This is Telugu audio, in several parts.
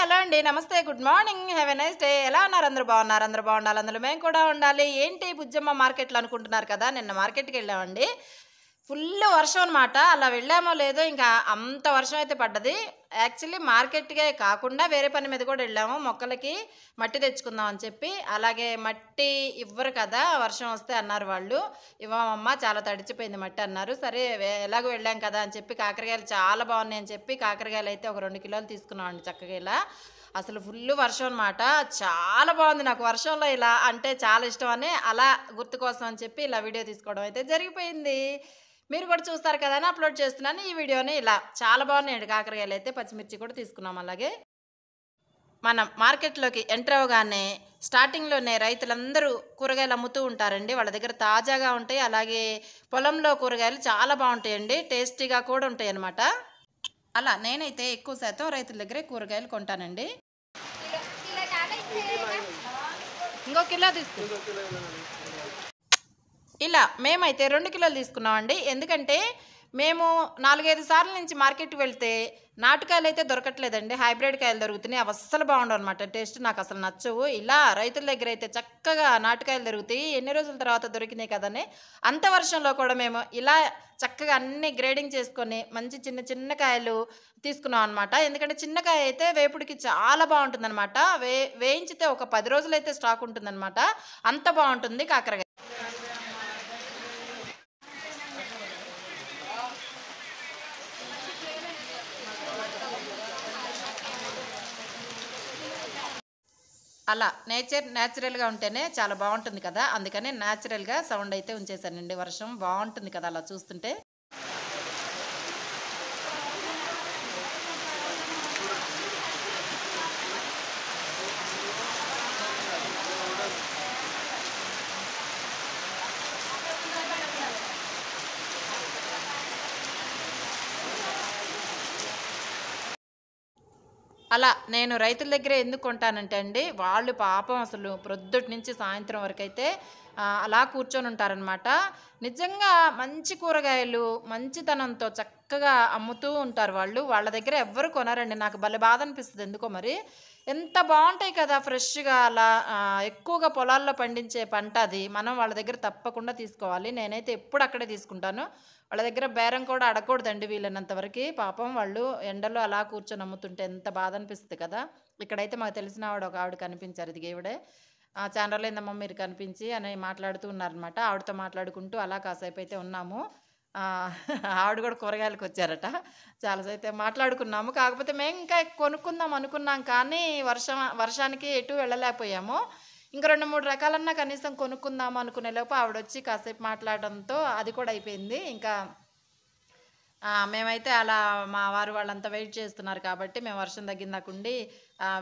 హలో అండి. నమస్తే. Good morning. Have a nice day. ఎలా ఉన్నారు? అందరూ బాగున్నారు. అందరూ బాగుండాలి. అందులో మేము కూడా ఉండాలి. ఏంటి బుజ్జమ్మ మార్కెట్‌లో అనుకుంటున్నారు కదా! నిన్న మార్కెట్‌కెళ్ళామండి. ఫుల్లు వర్షం అనమాట. అలా వెళ్ళామో లేదో ఇంకా అంత వర్షం అయితే పడ్డది. యాక్చువల్లీ మార్కెట్‌కే కాకుండా వేరే పని మీద కూడా వెళ్ళాము. మొక్కలకి మట్టి తెచ్చుకుందాం అని చెప్పి. అలాగే మట్టి ఇవ్వరు కదా! వర్షం వస్తే అన్నారు వాళ్ళు. ఇవ్వమమ్మా చాలా తడిచిపోయింది మట్టి అన్నారు. సరే ఎలాగో వెళ్ళాం కదా అని చెప్పి కాకరకాయలు చాలా బాగున్నాయని చెప్పి కాకరకాయలైతే ఒక 2 కిలోలు తీసుకున్నామండి చక్కగా ఇలా. అసలు ఫుల్లు వర్షం అనమాట. చాలా బాగుంది. నాకు వర్షంలో ఇలా అంటే చాలా ఇష్టమని అలా గుర్తు కోసం అని చెప్పి ఇలా వీడియో తీసుకోవడం అయితే జరిగిపోయింది. మీరు కూడా చూస్తారు కదా అని అప్లోడ్ చేస్తున్నాను ఈ వీడియోని ఇలా. చాలా బాగున్నాయండి కాకరకాయలైతే. పచ్చిమిర్చి కూడా తీసుకున్నాం అలాగే. మనం మార్కెట్‌లోకి ఎంటర్ అవ్వగానే స్టార్టింగ్‌లోనే రైతులందరూ కూరగాయలు అమ్ముతూ ఉంటారండి. వాళ్ళ దగ్గర తాజాగా ఉంటాయి. అలాగే పొలంలో కూరగాయలు చాలా బావుంటాయండి. టేస్టీగా కూడా ఉంటాయన్నమాట. అలా నేనైతే ఎక్కువ శాతం రైతుల దగ్గరే కూరగాయలు కొంటానండి. ఇంకో కిలో తీసుకో. ఇలా మేమైతే 2 కిలోలు తీసుకున్నామండి. ఎందుకంటే మేము 4, 5 సార్ల నుంచి మార్కెట్‌కి వెళ్తే నాటుకాయలైతే దొరకట్లేదండి. హైబ్రిడ్ కాయలు దొరుకుతున్నాయి. అవి అస్సలు బాగుండవనమాట. టేస్ట్ నాకసలు నచ్చవు. ఇలా రైతుల దగ్గరైతే చక్కగా నాటుకాయలు దొరుకుతాయి. ఎన్ని రోజుల తర్వాత దొరికినాయి కదని అంత వర్షంలో కూడా మేము ఇలా చక్కగా అన్నీ గ్రేడింగ్ చేసుకొని మంచి చిన్న చిన్న కాయలు తీసుకున్నాం అనమాట. ఎందుకంటే చిన్న కాయ అయితే వేపుడికి చాలా బావుంటుందనమాట. వేయించితే ఒక 10 రోజులైతే స్టాక్ ఉంటుందనమాట. అంత బావుంటుంది కాకరకాయ. అలా నేచురల్‌గా ఉంటేనే చాలా బావుంటుంది కదా! అందుకని నేచురల్‌గా సౌండ్ అయితే ఉంచేశానండి. వర్షం బావుంటుంది కదా! అలా చూస్తుంటే. అలా నేను రైతుల దగ్గరే ఎందుకు కొంటానంటే అండి, వాళ్ళు పాపం అసలు ప్రొద్దుటి నుంచి సాయంత్రం వరకైతే అలా కూర్చొని ఉంటారనమాట. నిజంగా మంచి కూరగాయలు, మంచితనంతో చక్కగా అమ్ముతూ ఉంటారు వాళ్ళు. వాళ్ళ దగ్గర ఎవ్వరు కొనరండి. నాకు భలే బాధ అనిపిస్తది ఎందుకో మరి. ఎంత బావుంటాయి కదా! ఫ్రెష్‌గా అలా ఎక్కువగా పొలాల్లో పండించే పంట అది. మనం వాళ్ళ దగ్గర తప్పకుండా తీసుకోవాలి. నేనైతే ఎప్పుడు అక్కడే తీసుకుంటాను. వాళ్ళ దగ్గర బేరం కూడా అడగకూడదండి వీలైనంత వరకి. పాపం వాళ్ళు ఎండలో అలా కూర్చొని అమ్ముతుంటే ఎంత బాధ అనిపిస్తది కదా! ఇక్కడైతే మాకు తెలిసిన ఒక ఆవిడ కనిపించారు. ఇదిగో ఈవిడే. చాలా రోజులైందమ్మా మీరు కనిపించి అని మాట్లాడుతూ ఉన్నారనమాట. ఆవిడతో మాట్లాడుకుంటూ అలా కాసేపయితే ఉన్నాము. ఆహ్, ఆవిడ కూడా కూరగాయలకొచ్చారట. చాలా సేపు మాట్లాడుకున్నాము. కాకపోతే మేము ఇంకా కొనుక్కుందాం అనుకున్నాం కానీ వర్షానికి ఎటు వెళ్ళలేకపోయాము. ఇంక 2, 3 రకాలన్నా కనీసం కొనుక్కుందాం అనుకునే లోపు ఆవిడొచ్చి కాసేపు మాట్లాడడంతో అది కూడా అయిపోయింది. ఇంకా మేమైతే అలా మా వారు వాళ్ళంతా వెయిట్ చేస్తున్నారు కాబట్టి మేము వర్షం తగ్గిందాకుండి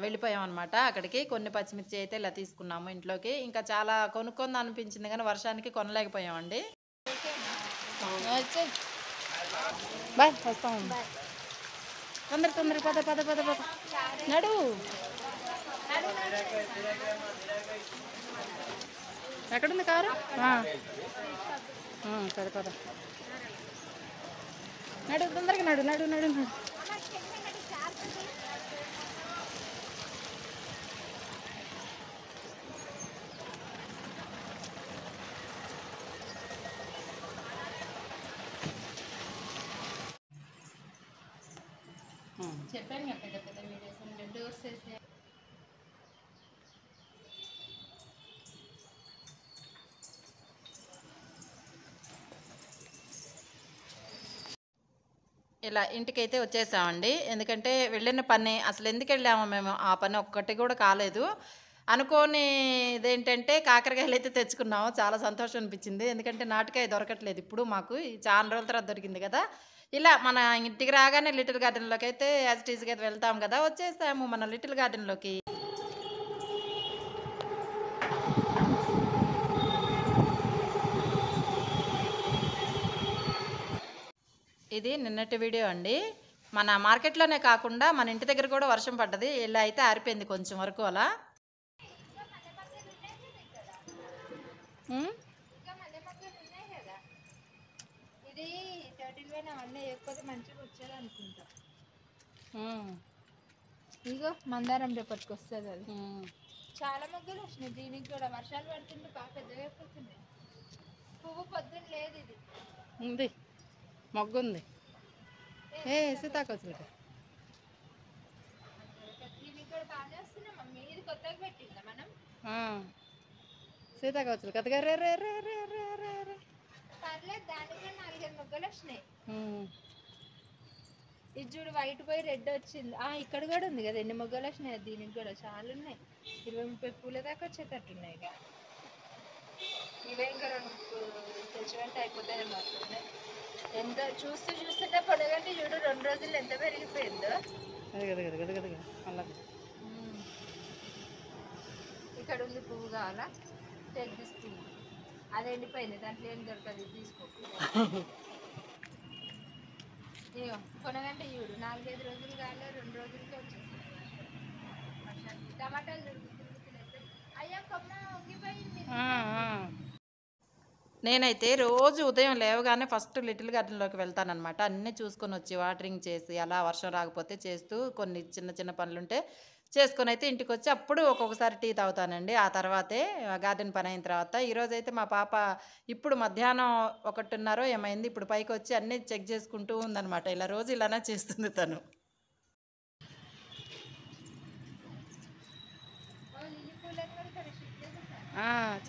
వెళ్ళిపోయామనమాట అక్కడికి. కొన్ని పచ్చిమిర్చి అయితే ఇలా తీసుకున్నాము ఇంట్లోకి. ఇంకా చాలా కొనుక్కుందాం అనిపించింది కానీ వర్షానికి కొనలేకపోయామండి. వచ్చేయ్. బాయ్ వస్తాం. తొందరగా పద. నడు. ఎక్కడుంది కారు? పద. నడు తొందరగా నడు. చెప్పాను కదా పెద్ద పెద్ద వీడియోస్ డోర్స్ వేసి ఇలా ఇంటికైతే వచ్చేసామండి. ఎందుకంటే వెళ్ళిన పని అసలు ఎందుకు వెళ్ళామో మేము ఆ పని ఒక్కటి కూడా కాలేదు. అనుకోని ఇదేంటంటే కాకరకాయలైతే తెచ్చుకున్నాము. చాలా సంతోషం అనిపించింది. ఎందుకంటే నాటుకాయ దొరకట్లేదు ఇప్పుడు మాకు. చాలా రోజుల తర్వాత దొరికింది కదా! ఇలా మన ఇంటికి రాగానే లిటిల్ గార్డెన్‌లోకైతే యాజ్ ఇట్ ఈజ్‌గా వెళ్తాం కదా! వచ్చేసాము మన లిటిల్ గార్డెన్‌లోకి. ఇది నిన్నటి వీడియో అండి. మన మార్కెట్‌లోనే కాకుండా మన ఇంటి దగ్గర కూడా వర్షం పడ్డది. ఇలా అయితే ఆరిపోయింది కొంచెం వరకు అలా. ఇది టర్టిల్ వేన్ అవన్నీ వేయకపోతే మంచిగా వచ్చేది అనుకుంటా. ఇగో మందారం రేపటికి వస్తుంది అది. చాలా మొగ్గలు వచ్చినాయి. దీనికి కూడా వర్షాలు పడుతుంటే బాగా పెద్దగా అయిపోతున్నాయి. పువ్వు పొద్దున్న లేదు ఇది. ఉంది, మొగ్గు ఉంది. సీతాకోచలకి దీనికి కూడా బాగానే వస్తున్నాయి మమ్మీ. ఇది కొత్తగా పెట్టిందా మనం? సీతాకోచలు కదగా రే రే రే రే రే రే రే. పర్లేదు, దానికి కూడా 4-5 మొగ్గలు వచ్చినాయి. ఇది చూడు, వైట్ పోయి రెడ్ వచ్చింది. ఇక్కడ కూడా ఉంది కదా, ఎన్ని మొగ్గలు వచ్చినాయి. దీనికి కూడా చాలా ఉన్నాయి. 20-30 పూల దాకా వచ్చేటట్టున్నాయి. ఇక ఇవే ఇంకా 2 తెచ్చినట్టు అయిపోతాయి మాత్రమే. ఎంత చూస్తుంటే పొడగంటే చూడు 2 రోజులు ఎంత పెరిగిపోయిందో. ఇక్కడ ఉంది పువ్వు కావాలా? తీసుకుంది. అది ఎండిపోయింది, దాంట్లో ఏం దొరకదు, తీసుకో. ఇగో కొనగంటే చూడు 4-5 రోజులు కాలే, 2 రోజులకే వచ్చేసింది. టమాటాలు దొరుకుతున్నాయి. అయ్యా కొమ్మ ఉంగిపోయింది. నేనైతే రోజు ఉదయం లేవగానే ఫస్ట్ లిటిల్ గార్డెన్లోకి వెళ్తానమాట. అన్నీ చూసుకొని వచ్చి వాటరింగ్ చేసి అలా వర్షం రాకపోతే చేస్తూ కొన్ని చిన్న చిన్న పనులుంటే చేసుకొని అయితే ఇంటికి వచ్చి అప్పుడు ఒక్కొక్కసారి టీ తాగుతానండి. ఆ తర్వాతే గార్డెన్ పని అయిన తర్వాత. ఈరోజైతే మా పాప ఇప్పుడు మధ్యాహ్నం 1:30 ఏమైంది, ఇప్పుడు పైకి వచ్చి అన్నీ చెక్ చేసుకుంటూ ఉందనమాట. ఇలా రోజు ఇలానే చేస్తుంది తను.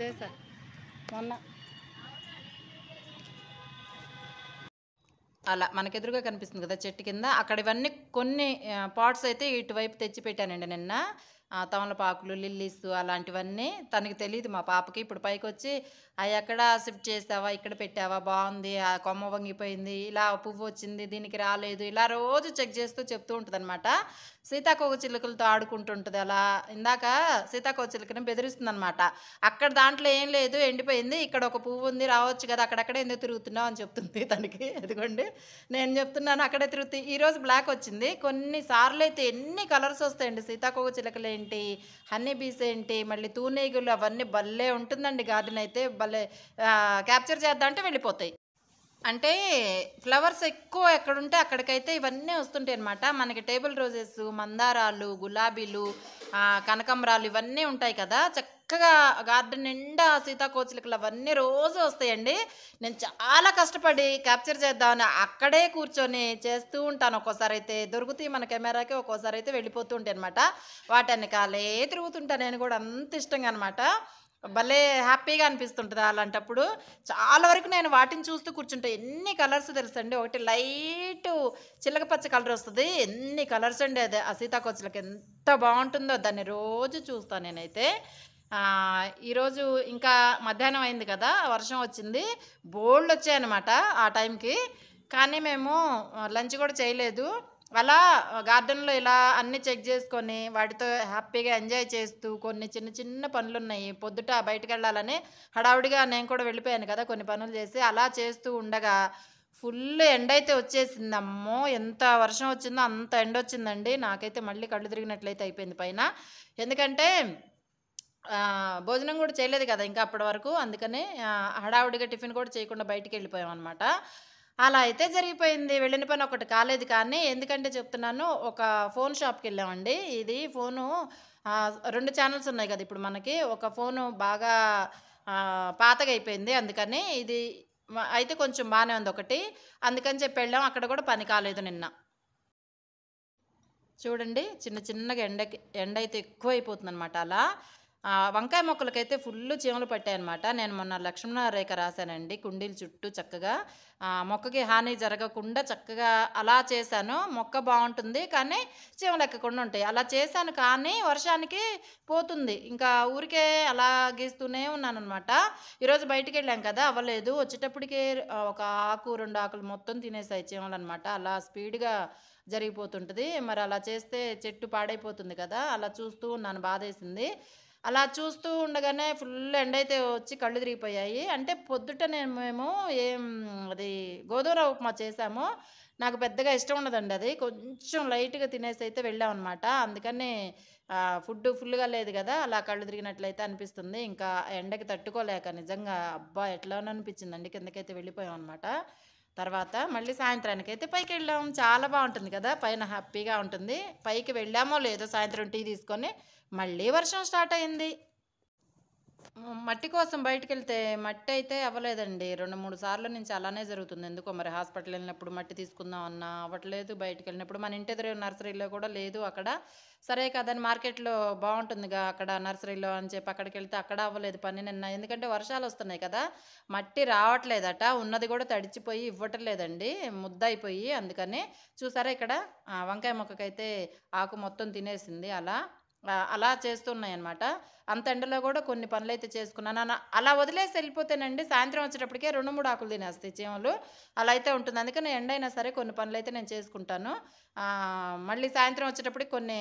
చేసా మొన్న. అలా మనకెదురుగా కనిపిస్తుంది కదా చెట్టు కింద, అక్కడ ఇవన్నీ కొన్ని పాట్స్ అయితే ఇటువైపు తెచ్చి పెట్టానండి నిన్న. తమలపాకులు, లిల్లీస్ అలాంటివన్నీ. తనకి తెలియదు మా పాపకి. ఇప్పుడు పైకి వచ్చి అవి ఎక్కడ షిఫ్ట్ చేసావా, ఇక్కడ పెట్టావా, బాగుంది, ఆ కొమ్మ వంగిపోయింది, ఇలా పువ్వు వచ్చింది, దీనికి రాలేదు, ఇలా రోజు చెక్ చేస్తూ చెప్తూ ఉంటుంది అనమాట. సీతాకోక చిలుకలతో ఆడుకుంటుంటుంది అలా. ఇందాక సీతాకోక చిలుకని బెదిరిస్తుంది అనమాట. అక్కడ దాంట్లో ఏం లేదు, ఎండిపోయింది, ఇక్కడ ఒక పువ్వు ఉంది, రావచ్చు కదా, అక్కడక్కడే ఎందుకు తిరుగుతున్నావు అని చెప్తుంది తనకి. ఎదుగోండి నేను చెప్తున్నాను అక్కడే తిరుగుతాయి. ఈరోజు బ్లాక్ వచ్చింది. కొన్నిసార్లు అయితే ఎన్ని కలర్స్ వస్తాయండి. సీతాకోక చిలుకలు ఏంటి, హనీ బీస్ ఏంటి, మళ్ళీ తూనీగులు, అవన్నీ భలే ఉంటుందండి గార్డెన్ అయితే. భలే క్యాప్చర్ చేద్దామంటే వెళ్ళిపోతాయి. అంటే ఫ్లవర్స్ ఎక్కువ ఎక్కడుంటే అక్కడికైతే ఇవన్నీ వస్తుంటాయి అనమాట. మనకి టేబుల్ రోజెస్, మందారాలు, గులాబీలు, కనకంబరాలు ఇవన్నీ ఉంటాయి కదా. చక్కగా గార్డెన్ నిండా సీతాకోచిలుకలు అవన్నీ రోజు వస్తాయండి. నేను చాలా కష్టపడి క్యాప్చర్ చేద్దామని అక్కడే కూర్చొని చేస్తూ ఉంటాను. ఒక్కోసారి అయితే దొరుకుతాయి మన కెమెరాకి, ఒక్కోసారి అయితే వెళ్ళిపోతూ ఉంటాయి అనమాట. వాటన్ని కాలే తిరుగుతుంటాను నేను కూడా, అంత ఇష్టంగా అనమాట. భలే హ్యాపీగా అనిపిస్తుంటుంది అలాంటప్పుడు. చాలా వరకు నేను వాటిని చూస్తూ కూర్చుంటా. ఎన్ని కలర్స్ తెలుసండి. ఒకటి లైట్ చిలకపచ్చ కలర్ వస్తుంది, ఎన్ని కలర్స్ అండి అదే ఆ సీతాకోచలకి. ఎంత బాగుంటుందో, దాన్ని రోజు చూస్తాను నేనైతే. ఈరోజు ఇంకా మధ్యాహ్నం అయింది కదా, వర్షం వచ్చింది, బోల్డ్ వచ్చాయన్నమాట ఆ టైంకి. కానీ మేము లంచ్ కూడా చేయలేదు. అలా గార్డెన్లో ఇలా అన్నీ చెక్ చేసుకొని వాటితో హ్యాపీగా ఎంజాయ్ చేస్తూ, కొన్ని చిన్న చిన్న పనులు ఉన్నాయి, పొద్దుట బయటకు వెళ్ళాలని హడావుడిగా నేను కూడా వెళ్ళిపోయాను కదా కొన్ని పనులు చేసి. అలా చేస్తూ ఉండగా ఫుల్ ఎండ అయితే వచ్చేసింది. అమ్మో ఎంత వర్షం వచ్చిందో అంత ఎండ వచ్చిందండి. నాకైతే మళ్ళీ కళ్ళు తిరిగినట్లయితే అయిపోయింది పైన. ఎందుకంటే భోజనం కూడా చేయలేదు కదా ఇంకా అప్పటి వరకు. అందుకని హడావుడిగా టిఫిన్ కూడా చేయకుండా బయటికి వెళ్ళిపోయాం అనమాట. అలా అయితే జరిగిపోయింది. వెళ్ళిన పని ఒకటి కాలేదు. కానీ ఎందుకంటే చెప్తున్నాను, ఒక ఫోన్ షాప్కి వెళ్ళామండి. ఇది ఫోను 2 ఛానల్స్ ఉన్నాయి కదా ఇప్పుడు మనకి. ఒక ఫోను బాగా పాతగా అయిపోయింది, అందుకని ఇది అయితే కొంచెం బాగానే ఉంది ఒకటి, అందుకని చెప్పి వెళ్ళాం. అక్కడ కూడా పని కాలేదు నిన్న. చూడండి చిన్న చిన్నగా ఎండ అయితే ఎక్కువ అయిపోతుంది అనమాట. అలా వంకాయ మొక్కలకైతే ఫుల్ చీమలు పట్టాయన్నమాట. నేను మొన్న లక్ష్మణ రేఖ రాశానండి కుండీల చుట్టూ చక్కగా. మొక్కకి హాని జరగకుండా చక్కగా అలా చేశాను. మొక్క బాగుంటుంది కానీ చీమలు ఎక్కకుండా ఉంటాయి. అలా చేశాను కానీ వర్షానికి పోతుంది. ఇంకా ఊరికే అలా గీస్తూనే ఉన్నాను అనమాట. ఈరోజు బయటికి వెళ్ళాం కదా, అవ్వలేదు. వచ్చేటప్పటికే ఒక ఆకు 2 ఆకులు మొత్తం తినేసాయి చీమలు అనమాట. అలా స్పీడ్గా జరిగిపోతుంటుంది. మరి అలా చేస్తే చెట్టు పాడైపోతుంది కదా. అలా చూస్తూ ఉన్నాను, బాధేసింది. అలా చూస్తూ ఉండగానే ఫుల్ ఎండ అయితే వచ్చి కళ్ళు తిరిగిపోయాయి. అంటే పొద్దుట మేము అది గోధుమ రవ్వ ఉప్మా చేసాము. నాకు పెద్దగా ఇష్టం ఉండదండి అది. కొంచెం లైట్గా తినేసి అయితే వెళ్ళామన్నమాట. అందుకని ఫుడ్ ఫుల్గా లేదు కదా, అలా కళ్ళు తిరిగినట్లయితే అనిపిస్తుంది. ఇంకా ఎండకి తట్టుకోలేక నిజంగా అబ్బా ఎట్లానో అనిపించిందండి. కిందకైతే వెళ్ళిపోయాం అనమాట. తర్వాత మళ్ళీ సాయంత్రానికి అయితే పైకి వెళ్ళాం. చాలా బాగుంటుంది కదా, పైన హ్యాపీగా ఉంటుంది. పైకి వెళ్ళామో లేదో సాయంత్రం టీ తీసుకొని మళ్ళీ వర్షం స్టార్ట్ అయింది. మట్టి కోసం బయటికెళ్తే మట్టి అయితే అవ్వలేదండి. 2, 3 సార్లు నుంచి అలానే జరుగుతుంది. ఎందుకో మరి హాస్పిటల్ వెళ్ళినప్పుడు మట్టి తీసుకుందాం అన్నా అవ్వట్లేదు. బయటికెళ్ళినప్పుడు మన ఇంటి ఎదురు నర్సరీలో కూడా లేదు అక్కడ. సరే కదని మార్కెట్‌లో బావుంటుందిగా అక్కడ నర్సరీలో అని చెప్పి అక్కడికెళ్తే అక్కడ అవ్వలేదు పని నిన్న. ఎందుకంటే వర్షాలొస్తున్నాయి కదా! మట్టి రావట్లేదట. ఉన్నది కూడా తడిచిపోయి ఇవ్వటం లేదండి. ముద్దయిపోయి అందుకని. చూసారా ఇక్కడ వంకాయ మొక్కకైతే ఆకు మొత్తం తినేసింది అలా. అలా చేస్తున్నాయన్నమాట. అంత ఎండలో కూడా కొన్ని పనులైతే చేసుకున్నాను. అలా వదిలేసి వెళ్ళిపోతేనండి సాయంత్రం వచ్చేటప్పటికే 2, 3 ఆకులు తినేస్తాయి చీమలు. అలా అయితే ఉంటుంది. అందుకని ఎండైనా సరే కొన్ని పనులైతే నేను చేసుకుంటాను. మళ్ళీ సాయంత్రం వచ్చేటప్పటికి కొన్ని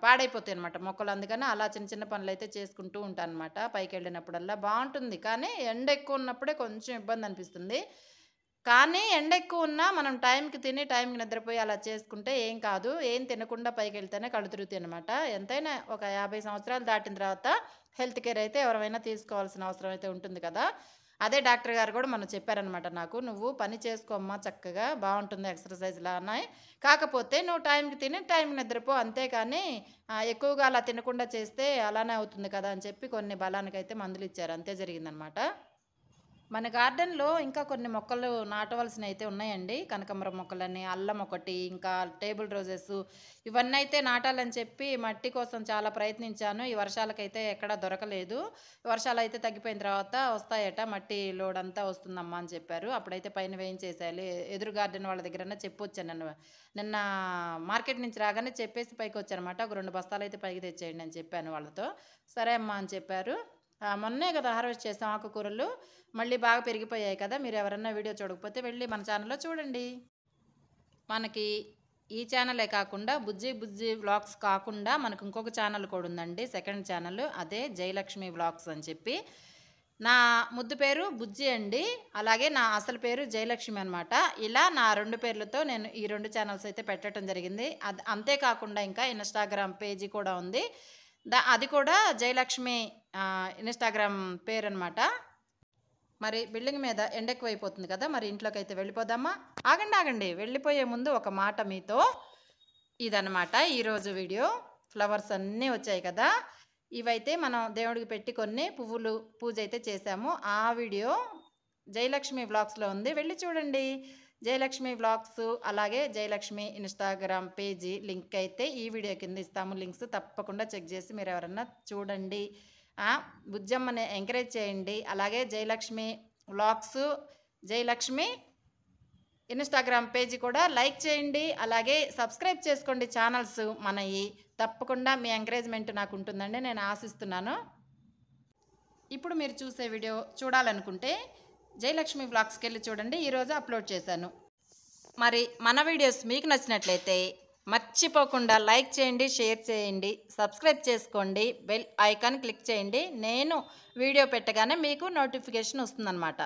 పాడైపోతాయి అనమాట మొక్కలు. అందుకని అలా చిన్న చిన్న పనులైతే చేసుకుంటూ ఉంటానన్నమాట పైకెళ్ళినప్పుడల్లా. బావుంటుంది. కానీ ఎండ ఎక్కువ ఉన్నప్పుడే కొంచెం ఇబ్బంది అనిపిస్తుంది. కానీ ఎండ ఎక్కువ ఉన్నా మనం టైంకి తిని టైంకి నిద్రపోయి అలా చేసుకుంటే ఏం కాదు. ఏం తినకుండా పైకెళ్తేనే కళ్ళు తిరుగుతాయి అనమాట. ఎంతైనా ఒక 50 సంవత్సరాలు దాటిన తర్వాత హెల్త్ కేర్ అయితే ఎవరైనా తీసుకోవాల్సిన అవసరం అయితే ఉంటుంది కదా! అదే డాక్టర్ గారు కూడా మొన్న చెప్పారనమాట నాకు. "నువ్వు పని చేసుకోమ్మా చక్కగా బావుంటుంది ఎక్సర్‌సైజ్‌లానే. కాకపోతే నువ్వు టైంకి తిని టైంకి నిద్రపో అంతేకానీ ఎక్కువగా అలా తినకుండా చేస్తే అలానే అవుతుంది కదా!" అని చెప్పి కొన్ని బలానికైతే మందులిచ్చారు. అంతే జరిగిందనమాట. మన గార్డెన్‌లో ఇంకా కొన్ని మొక్కలు నాటవలసినవి అయితే ఉన్నాయండి. కనకాంబరం మొక్కలని, అల్లం ఒకటి, ఇంకా టేబుల్ రోజెస్ ఇవన్నీ అయితే నాటాలని చెప్పి మట్టి కోసం చాలా ప్రయత్నించాను. ఈ వర్షాలకైతే ఎక్కడా దొరకలేదు. వర్షాలైతే తగ్గిపోయిన తర్వాత వస్తాయట. మట్టి లోడ్ అంతా వస్తుందమ్మా అని చెప్పారు. అప్పుడైతే పైన వేయించేసేయాలి. ఎదురు గార్డెన్ వాళ్ళ దగ్గరనే చెప్పొచ్చాను నేను. నిన్న మార్కెట్ నుంచి రాగానే చెప్పేసి పైకొచ్చానమాట. ఒక 2 బస్తాలైతే పైకి తెచ్చేయండి అని చెప్పాను వాళ్ళతో. సరే అమ్మా అని చెప్పారు. మొన్నే కదా హార్వెస్ట్ చేసాం ఆకుకూరలు. మళ్ళీ బాగా పెరిగిపోయాయి కదా! మీరు ఎవరన్నా వీడియో చూడకపోతే వెళ్ళి మన ఛానల్‌లో చూడండి. మనకి ఈ ఛానలే కాకుండా బుజ్జి బుజ్జి వ్లాగ్స్ కాకుండా మనకు ఇంకొక ఛానల్ కూడా ఉందండి. Second channel. అదే జయలక్ష్మి వ్లాగ్స్ అని చెప్పి. నా ముద్దు పేరు బుజ్జి అండి. అలాగే నా అసలు పేరు జయలక్ష్మి అనమాట. ఇలా నా 2 పేర్లతో నేను ఈ 2 ఛానల్స్ అయితే పెట్టడం జరిగింది. అంతే కాకుండా ఇంకా ఇన్‌స్టాగ్రామ్ పేజీ కూడా ఉంది. అది కూడా జయలక్ష్మి ఇన్‌స్టాగ్రామ్ పేరనమాట. మరి బిల్డింగ్ మీద ఎండెక్కువైపోతుంది కదా! మరి ఇంట్లోకైతే వెళ్ళిపోదామా? ఆగండి. వెళ్ళిపోయే ముందు ఒక మాట మీతో. ఇదనమాట ఈరోజు వీడియో. ఫ్లవర్స్ అన్నీ వచ్చాయి కదా! ఇవైతే మనం దేవుడికి పెట్టి కొన్ని పువ్వులు పూజ అయితే చేశాము. ఆ వీడియో జయలక్ష్మి వ్లాగ్స్‌లో ఉంది. వెళ్ళి చూడండి. జయలక్ష్మి వ్లాగ్స్ అలాగే జయలక్ష్మి ఇన్‌స్టాగ్రామ్ పేజీ లింక్ అయితే ఈ వీడియో కింద ఇస్తాము. లింక్స్ తప్పకుండా చెక్ చేసి మీరు ఎవరన్నా చూడండి. బుజ్జమ్మని ఎంకరేజ్ చేయండి. అలాగే Jayalakshmi vlogs, Jayalakshmi Instagram page కూడా లైక్ చేయండి. అలాగే సబ్స్క్రైబ్ చేసుకోండి ఛానల్స్ మనయి. తప్పకుండా మీ ఎంకరేజ్‌మెంట్ నాకు ఉంటుందండి నేను ఆశిస్తున్నాను. ఇప్పుడు మీరు చూసే వీడియో చూడాలనుకుంటే జయలక్ష్మి వ్లాగ్స్‌కెళ్ళి చూడండి. ఈరోజు అప్లోడ్ చేశాను. మరి మన వీడియోస్ మీకు నచ్చినట్లయితే మర్చిపోకుండా లైక్ చేయండి, షేర్ చేయండి, సబ్స్క్రైబ్ చేసుకోండి, బెల్ ఐకాన్ క్లిక్ చేయండి. నేను వీడియో పెట్టగానే మీకు నోటిఫికేషన్ వస్తుందన్నమాట.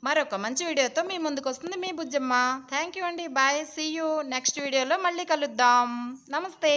మరొక మంచి వీడియోతో మీ ముందుకు వస్తుంది మీ బుజ్జమ్మ. థ్యాంక్ యూ అండి. బాయ్. సీ యూ నెక్స్ట్ వీడియోలో మళ్ళీ కలుద్దాం. నమస్తే.